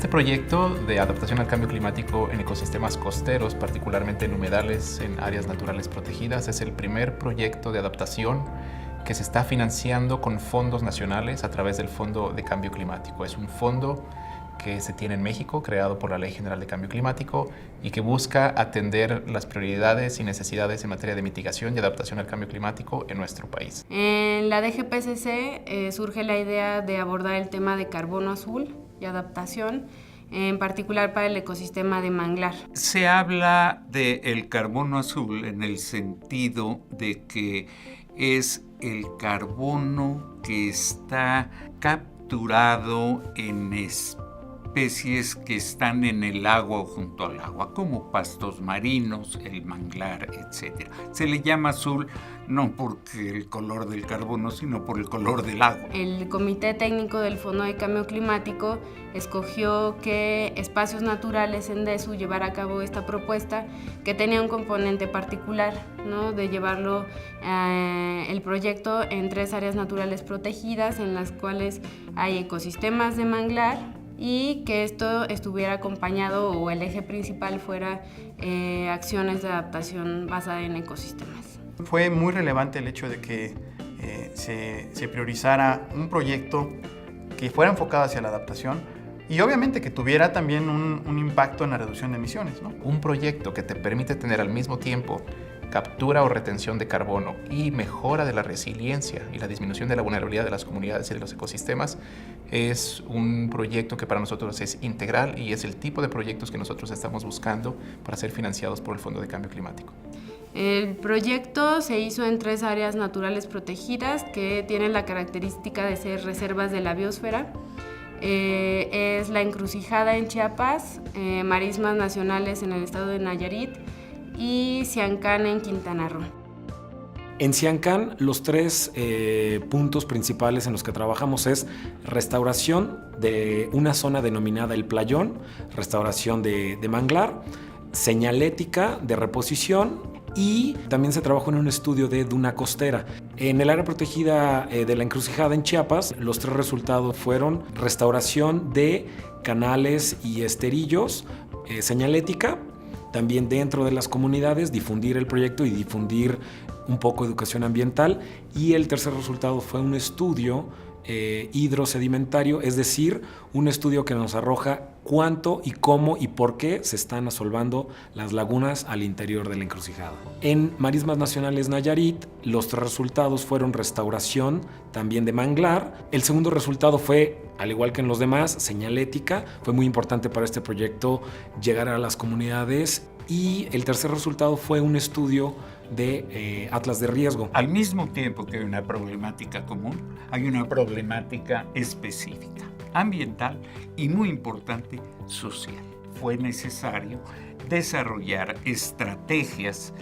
Este proyecto de adaptación al cambio climático en ecosistemas costeros, particularmente en humedales, en áreas naturales protegidas, es el primer proyecto de adaptación que se está financiando con fondos nacionales a través del Fondo de Cambio Climático. Es un fondo que se tiene en México, creado por la Ley General de Cambio Climático y que busca atender las prioridades y necesidades en materia de mitigación y adaptación al cambio climático en nuestro país. En la DGPCC surge la idea de abordar el tema de carbono azul y adaptación, en particular para el ecosistema de manglar. Se habla del carbono azul en el sentido de que es el carbono que está capturado en especies que están en el agua o junto al agua, como pastos marinos, el manglar, etc. Se le llama azul no porque el color del carbono, sino por el color del agua. El Comité Técnico del Fondo de Cambio Climático escogió que Espacios Naturales en DESU llevara a cabo esta propuesta que tenía un componente particular, ¿no? De llevarlo el proyecto en 3 áreas naturales protegidas en las cuales hay ecosistemas de manglar, y que esto estuviera acompañado o el eje principal fuera acciones de adaptación basada en ecosistemas. Fue muy relevante el hecho de que se priorizara un proyecto que fuera enfocado hacia la adaptación y obviamente que tuviera también un impacto en la reducción de emisiones, ¿no? Un proyecto que te permite tener al mismo tiempo captura o retención de carbono y mejora de la resiliencia y la disminución de la vulnerabilidad de las comunidades y de los ecosistemas es un proyecto que para nosotros es integral y es el tipo de proyectos que nosotros estamos buscando para ser financiados por el Fondo de Cambio Climático. El proyecto se hizo en 3 áreas naturales protegidas que tienen la característica de ser reservas de la biosfera. Es La Encrucijada en Chiapas, Marismas Nacionales en el estado de Nayarit y Siancán en Quintana Roo. En Siancán, los 3 puntos principales en los que trabajamos es restauración de una zona denominada El Playón, restauración de manglar, señalética de reposición y también se trabajó en un estudio de duna costera. En el área protegida de La Encrucijada en Chiapas, los 3 resultados fueron restauración de canales y esterillos, señalética, también dentro de las comunidades, difundir el proyecto y difundir un poco de educación ambiental. Y el tercer resultado fue un estudio hidrosedimentario, es decir, un estudio que nos arroja cuánto y cómo y por qué se están asolvando las lagunas al interior de la encrucijada. En Marismas Nacionales Nayarit, los 3 resultados fueron restauración también de manglar. El segundo resultado fue, al igual que en los demás, señalética. Fue muy importante para este proyecto llegar a las comunidades. Y el tercer resultado fue un estudio de atlas de riesgo. Al mismo tiempo que hay una problemática común, hay una problemática específica, ambiental y, muy importante, social. Fue necesario desarrollar estrategias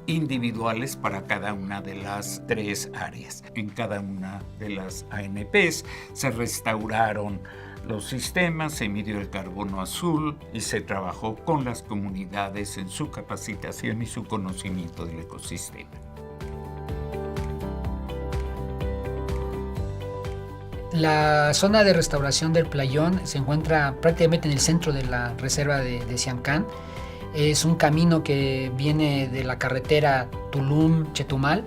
individuales para cada una de las 3 áreas. En cada una de las ANPs se restauraron los sistemas, se midió el carbono azul y se trabajó con las comunidades en su capacitación y su conocimiento del ecosistema. La zona de restauración del Playón se encuentra prácticamente en el centro de la reserva de Siancán. Es un camino que viene de la carretera Tulum-Chetumal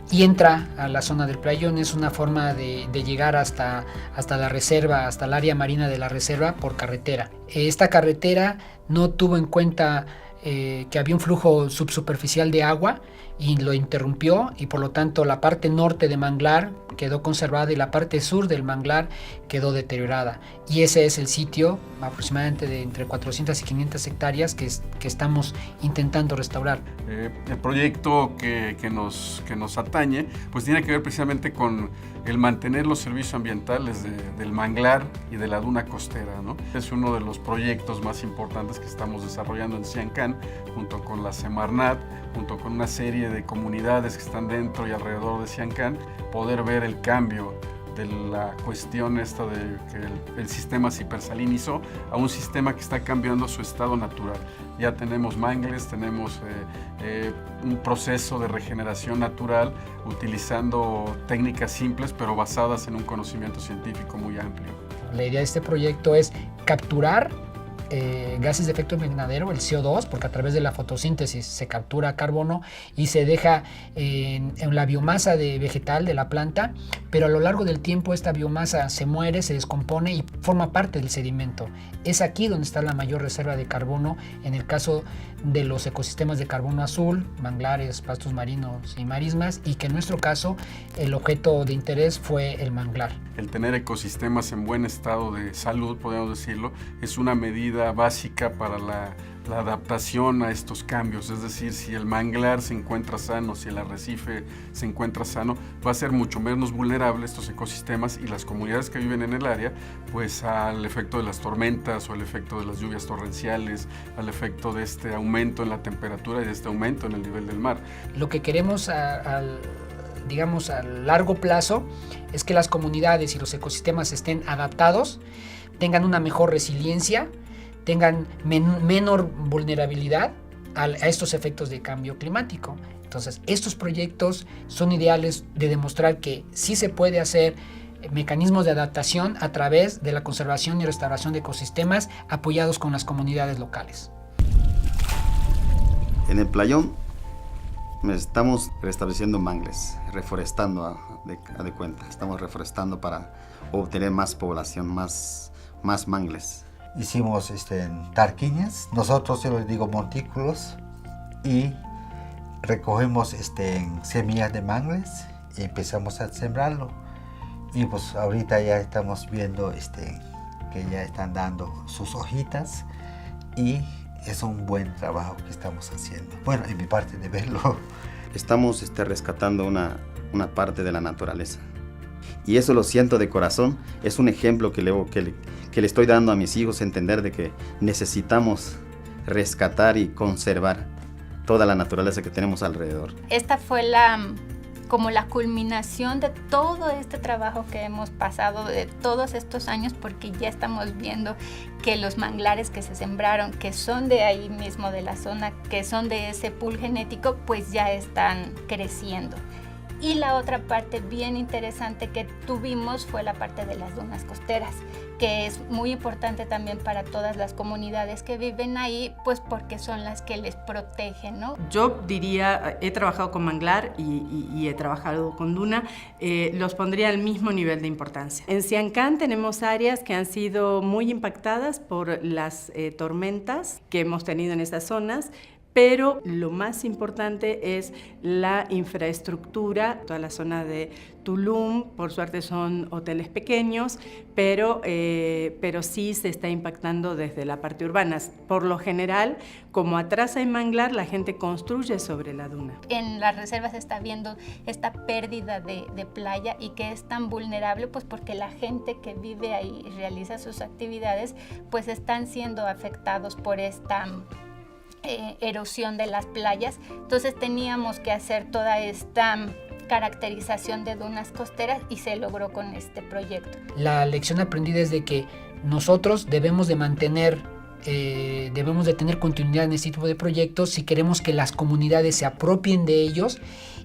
y entra a la zona del Playón. Es una forma de llegar hasta la reserva, hasta el área marina de la reserva por carretera. Esta carretera no tuvo en cuenta que había un flujo subsuperficial de agua y lo interrumpió, y por lo tanto la parte norte de manglar quedó conservada y la parte sur del manglar quedó deteriorada. Y ese es el sitio aproximadamente de entre 400 y 500 hectáreas que estamos intentando restaurar. El proyecto que nos atañe pues tiene que ver precisamente con el mantener los servicios ambientales del manglar y de la duna costera, ¿no? Es uno de los proyectos más importantes que estamos desarrollando en Siancán, junto con la Semarnat, junto con una serie de comunidades que están dentro y alrededor de Siancán, poder ver el cambio de la cuestión esta de que el sistema se hipersalinizó a un sistema que está cambiando su estado natural. Ya tenemos mangles, tenemos un proceso de regeneración natural utilizando técnicas simples pero basadas en un conocimiento científico muy amplio. La idea de este proyecto es capturar gases de efecto invernadero, el CO2, porque a través de la fotosíntesis se captura carbono y se deja en la biomasa vegetal de la planta, pero a lo largo del tiempo esta biomasa se muere, se descompone y forma parte del sedimento. Es aquí donde está la mayor reserva de carbono en el caso de los ecosistemas de carbono azul, manglares, pastos marinos y marismas, y que en nuestro caso el objeto de interés fue el manglar. El tener ecosistemas en buen estado de salud, podemos decirlo, es una medida básica para la adaptación a estos cambios. Es decir, si el manglar se encuentra sano, si el arrecife se encuentra sano, va a ser mucho menos vulnerable estos ecosistemas y las comunidades que viven en el área, pues al efecto de las tormentas o al efecto de las lluvias torrenciales, al efecto de este aumento en la temperatura y de este aumento en el nivel del mar. Lo que queremos digamos a largo plazo es que las comunidades y los ecosistemas estén adaptados, tengan una mejor resiliencia, tengan menor vulnerabilidad a estos efectos de cambio climático. Entonces, estos proyectos son ideales de demostrar que sí se puede hacer mecanismos de adaptación a través de la conservación y restauración de ecosistemas apoyados con las comunidades locales. En el playón estamos restableciendo mangles, reforestando a de cuenta. Estamos reforestando para obtener más población, más mangles. Hicimos tarquiñas, nosotros yo les digo montículos, y recogemos semillas de mangles y empezamos a sembrarlo. Y pues ahorita ya estamos viendo que ya están dando sus hojitas y es un buen trabajo que estamos haciendo. Bueno, en mi parte de verlo. Estamos rescatando una parte de la naturaleza. Y eso lo siento de corazón. Es un ejemplo que le estoy dando a mis hijos, entender de que necesitamos rescatar y conservar toda la naturaleza que tenemos alrededor. Esta fue como la culminación de todo este trabajo que hemos pasado de todos estos años, porque ya estamos viendo que los manglares que se sembraron, que son de ahí mismo de la zona, que son de ese pool genético, pues ya están creciendo. Y la otra parte bien interesante que tuvimos fue la parte de las dunas costeras, que es muy importante también para todas las comunidades que viven ahí, pues porque son las que les protegen, ¿no? Yo diría, he trabajado con manglar y he trabajado con duna, los pondría al mismo nivel de importancia. En Siancán tenemos áreas que han sido muy impactadas por las tormentas que hemos tenido en estas zonas, pero lo más importante es la infraestructura. Toda la zona de Tulum, por suerte son hoteles pequeños, pero sí se está impactando desde la parte urbana. Por lo general, como atrás hay manglar, la gente construye sobre la duna. En las reservas se está viendo esta pérdida de playa y que es tan vulnerable, pues porque la gente que vive ahí y realiza sus actividades, pues están siendo afectados por esta erosión de las playas. Entonces teníamos que hacer toda esta caracterización de dunas costeras y se logró con este proyecto. La lección aprendida es de que nosotros debemos de tener continuidad en este tipo de proyectos si queremos que las comunidades se apropien de ellos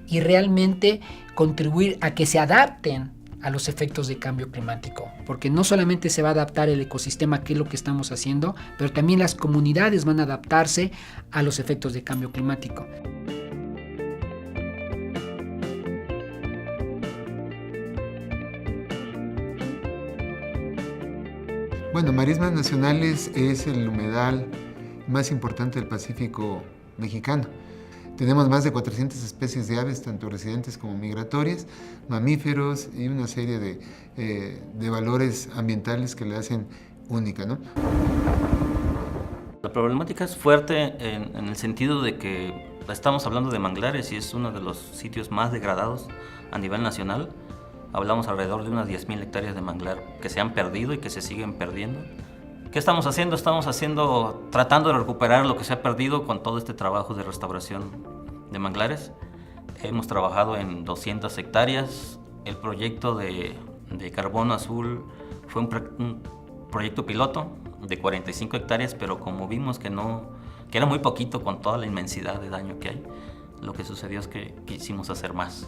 y realmente contribuir a que se adapten a los efectos de cambio climático, porque no solamente se va a adaptar el ecosistema, que es lo que estamos haciendo, pero también las comunidades van a adaptarse a los efectos de cambio climático. Bueno, Marismas Nacionales es el humedal más importante del Pacífico mexicano. Tenemos más de 400 especies de aves, tanto residentes como migratorias, mamíferos y una serie de valores ambientales que la hacen única, ¿no? La problemática es fuerte en el sentido de que estamos hablando de manglares y es uno de los sitios más degradados a nivel nacional. Hablamos alrededor de unas 10.000 hectáreas de manglar que se han perdido y que se siguen perdiendo. ¿Qué estamos haciendo? Estamos tratando de recuperar lo que se ha perdido con todo este trabajo de restauración de manglares. Hemos trabajado en 200 hectáreas. El proyecto de Carbono Azul fue un proyecto piloto de 45 hectáreas, pero como vimos que era muy poquito con toda la inmensidad de daño que hay, lo que sucedió es que quisimos hacer más.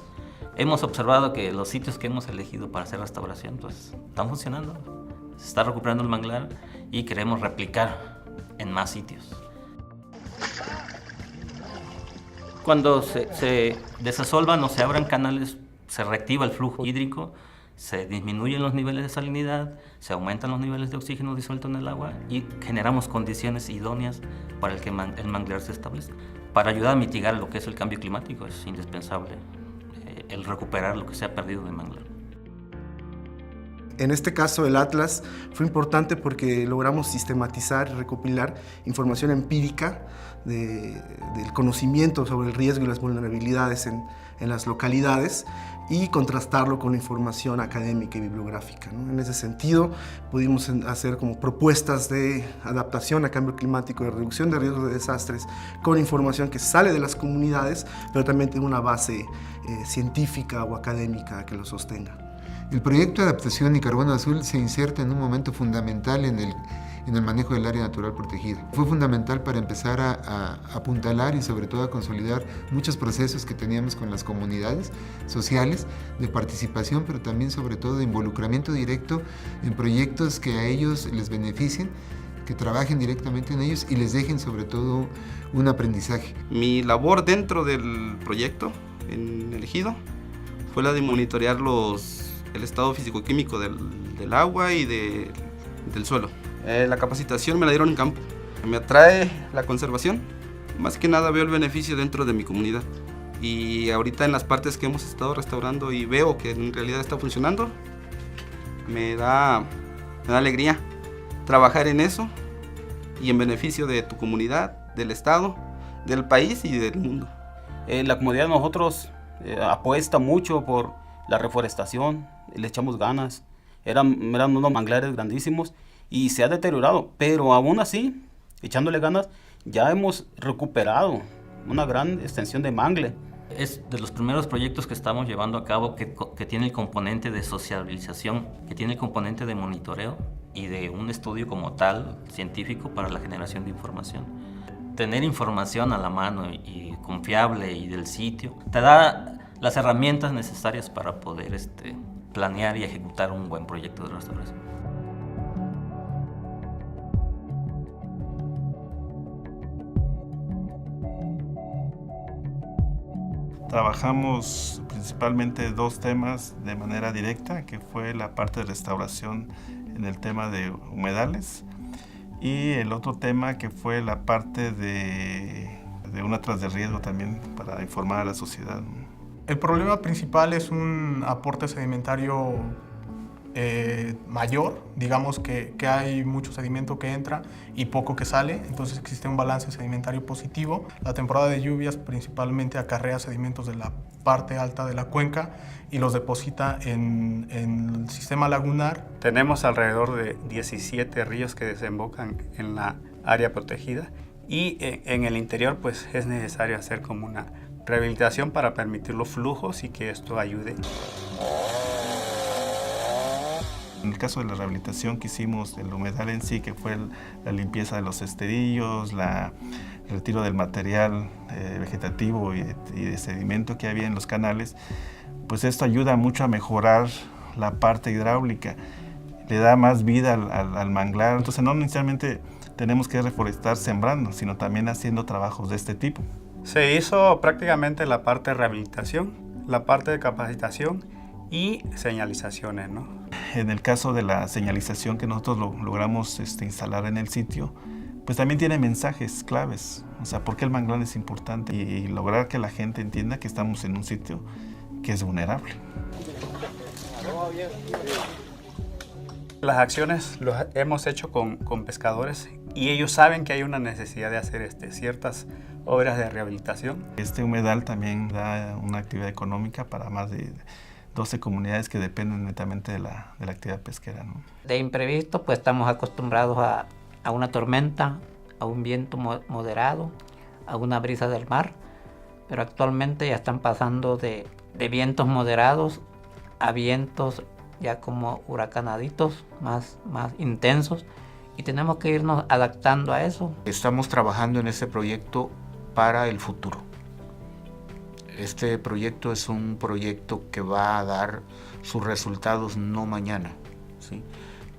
Hemos observado que los sitios que hemos elegido para hacer restauración pues, están funcionando. Se está recuperando el manglar y queremos replicar en más sitios. Cuando se desasolvan o se abran canales, se reactiva el flujo hídrico, se disminuyen los niveles de salinidad, se aumentan los niveles de oxígeno disuelto en el agua y generamos condiciones idóneas para el que el manglar se establezca. Para ayudar a mitigar lo que es el cambio climático es indispensable el recuperar lo que se ha perdido de manglar. En este caso, el Atlas fue importante porque logramos sistematizar y recopilar información empírica del conocimiento sobre el riesgo y las vulnerabilidades en las localidades y contrastarlo con la información académica y bibliográfica, ¿no? En ese sentido, pudimos hacer como propuestas de adaptación a cambio climático, de reducción de riesgos de desastres, con información que sale de las comunidades, pero también tiene una base científica o académica que lo sostenga. El proyecto de adaptación y carbono azul se inserta en un momento fundamental en el manejo del área natural protegida. Fue fundamental para empezar a apuntalar y sobre todo a consolidar muchos procesos que teníamos con las comunidades sociales de participación, pero también sobre todo de involucramiento directo en proyectos que a ellos les beneficien, que trabajen directamente en ellos y les dejen sobre todo un aprendizaje. Mi labor dentro del proyecto en el ejido fue la de monitorear el estado físico-químico del agua y del suelo. La capacitación me la dieron en campo. Me atrae la conservación. Más que nada veo el beneficio dentro de mi comunidad. Y ahorita en las partes que hemos estado restaurando y veo que en realidad está funcionando, me da alegría trabajar en eso y en beneficio de tu comunidad, del estado, del país y del mundo. La comunidad de nosotros apuesta mucho por la reforestación, le echamos ganas. Eran unos manglares grandísimos y se ha deteriorado, pero aún así, echándole ganas, ya hemos recuperado una gran extensión de mangle. Es de los primeros proyectos que estamos llevando a cabo que tiene el componente de sociabilización, que tiene el componente de monitoreo y de un estudio como tal, científico, para la generación de información. Tener información a la mano y confiable y del sitio, te da las herramientas necesarias para poder planear y ejecutar un buen proyecto de restauración. Trabajamos principalmente dos temas de manera directa, que fue la parte de restauración en el tema de humedales y el otro tema que fue la parte de un atlas de riesgo también para informar a la sociedad. El problema principal es un aporte sedimentario mayor, digamos que hay mucho sedimento que entra y poco que sale, entonces existe un balance sedimentario positivo. La temporada de lluvias principalmente acarrea sedimentos de la parte alta de la cuenca y los deposita en el sistema lagunar. Tenemos alrededor de 17 ríos que desembocan en la área protegida y en el interior pues es necesario hacer como una rehabilitación para permitir los flujos y que esto ayude. En el caso de la rehabilitación que hicimos del humedal en sí, que fue la limpieza de los esterillos, el retiro del material vegetativo y de sedimento que había en los canales, pues esto ayuda mucho a mejorar la parte hidráulica, le da más vida al manglar. Entonces no necesariamente tenemos que reforestar sembrando, sino también haciendo trabajos de este tipo. Se hizo prácticamente la parte de rehabilitación, la parte de capacitación y señalizaciones, ¿no? En el caso de la señalización que nosotros logramos instalar en el sitio, pues también tiene mensajes claves, o sea, por qué el manglar es importante y lograr que la gente entienda que estamos en un sitio que es vulnerable. Las acciones las hemos hecho con pescadores y ellos saben que hay una necesidad de hacer ciertas obras de rehabilitación. Este humedal también da una actividad económica para más de 12 comunidades que dependen netamente de la actividad pesquera, ¿no? De imprevisto, pues estamos acostumbrados a una tormenta, a un viento moderado, a una brisa del mar, pero actualmente ya están pasando de vientos moderados a vientos ya como huracanaditos, más intensos, y tenemos que irnos adaptando a eso. Estamos trabajando en este proyecto para el futuro. Este proyecto es un proyecto que va a dar sus resultados no mañana, ¿sí?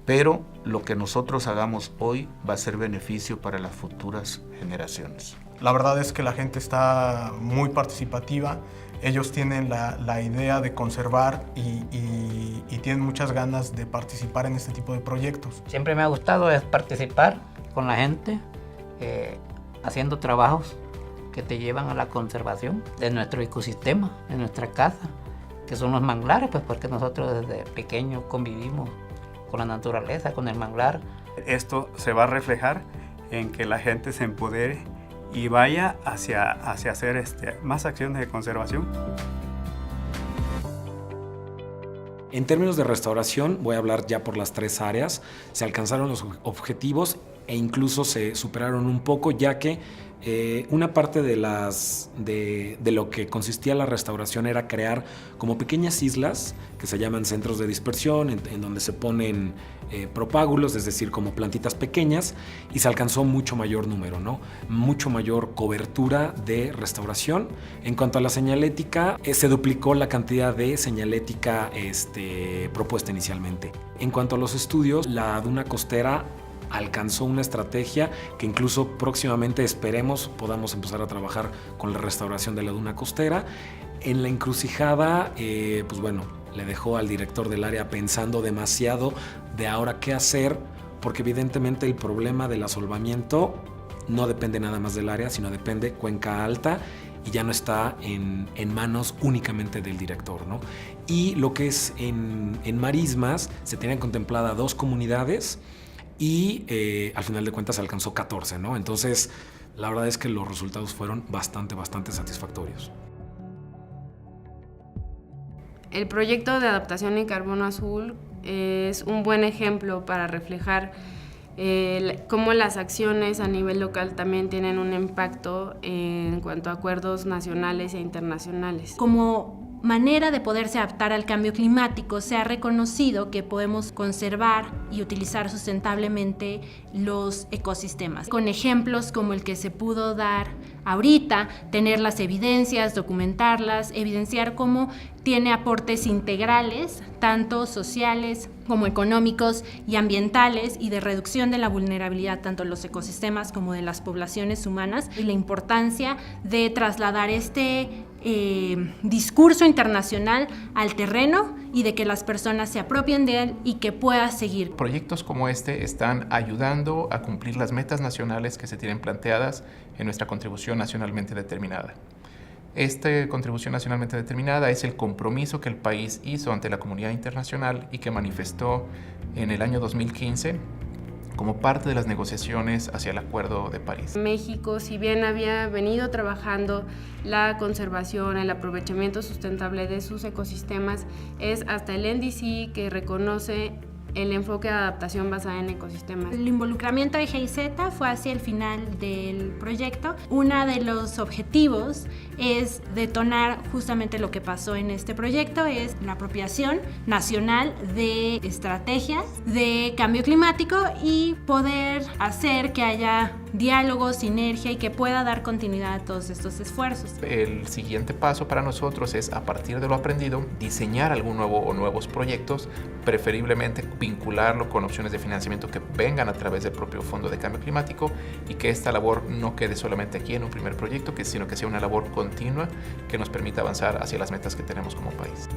pero lo que nosotros hagamos hoy va a ser beneficio para las futuras generaciones. La verdad es que la gente está muy participativa, ellos tienen la idea de conservar y tienen muchas ganas de participar en este tipo de proyectos. Siempre me ha gustado es participar con la gente, haciendo trabajos que te llevan a la conservación de nuestro ecosistema, de nuestra casa, que son los manglares, pues porque nosotros desde pequeños convivimos con la naturaleza, con el manglar. Esto se va a reflejar en que la gente se empodere y vaya hacia hacer más acciones de conservación. En términos de restauración, voy a hablar ya por las 3 áreas. Se alcanzaron los objetivos e incluso se superaron un poco, ya que una parte de lo que consistía la restauración era crear como pequeñas islas que se llaman centros de dispersión, en donde se ponen propágulos, es decir, como plantitas pequeñas, y se alcanzó mucho mayor número, ¿no? Mucho mayor cobertura de restauración. En cuanto a la señalética, se duplicó la cantidad de señalética propuesta inicialmente. En cuanto a los estudios, la duna costera alcanzó una estrategia que incluso próximamente esperemos podamos empezar a trabajar con la restauración de la duna costera. En la encrucijada, pues bueno, le dejó al director del área pensando demasiado de ahora qué hacer, porque evidentemente el problema del asolvamiento no depende nada más del área, sino depende Cuenca Alta y ya no está en manos únicamente del director, ¿no? Y lo que es en marismas, se tenían contemplada 2 comunidades y al final de cuentas se alcanzó 14, ¿no? Entonces, la verdad es que los resultados fueron bastante satisfactorios. El proyecto de adaptación en carbono azul es un buen ejemplo para reflejar cómo las acciones a nivel local también tienen un impacto en cuanto a acuerdos nacionales e internacionales. Como manera de poderse adaptar al cambio climático, se ha reconocido que podemos conservar y utilizar sustentablemente los ecosistemas. Con ejemplos como el que se pudo dar ahorita, tener las evidencias, documentarlas, evidenciar cómo tiene aportes integrales, tanto sociales como económicos y ambientales, y de reducción de la vulnerabilidad tanto de los ecosistemas como de las poblaciones humanas, y la importancia de trasladar discurso internacional al terreno y de que las personas se apropien de él y que pueda seguir. Proyectos como este están ayudando a cumplir las metas nacionales que se tienen planteadas en nuestra contribución nacionalmente determinada. Esta contribución nacionalmente determinada es el compromiso que el país hizo ante la comunidad internacional y que manifestó en el año 2015 como parte de las negociaciones hacia el Acuerdo de París. México, si bien había venido trabajando la conservación, el aprovechamiento sustentable de sus ecosistemas, es hasta el NDC que reconoce el enfoque de adaptación basada en ecosistemas. El involucramiento de GIZ fue hacia el final del proyecto. Uno de los objetivos es detonar justamente lo que pasó en este proyecto, es la apropiación nacional de estrategias de cambio climático y poder hacer que haya diálogo, sinergia y que pueda dar continuidad a todos estos esfuerzos. El siguiente paso para nosotros es, a partir de lo aprendido, diseñar algún nuevo o nuevos proyectos, preferiblemente vincularlo con opciones de financiamiento que vengan a través del propio Fondo de Cambio Climático, y que esta labor no quede solamente aquí en un primer proyecto, sino que sea una labor continua que nos permita avanzar hacia las metas que tenemos como país.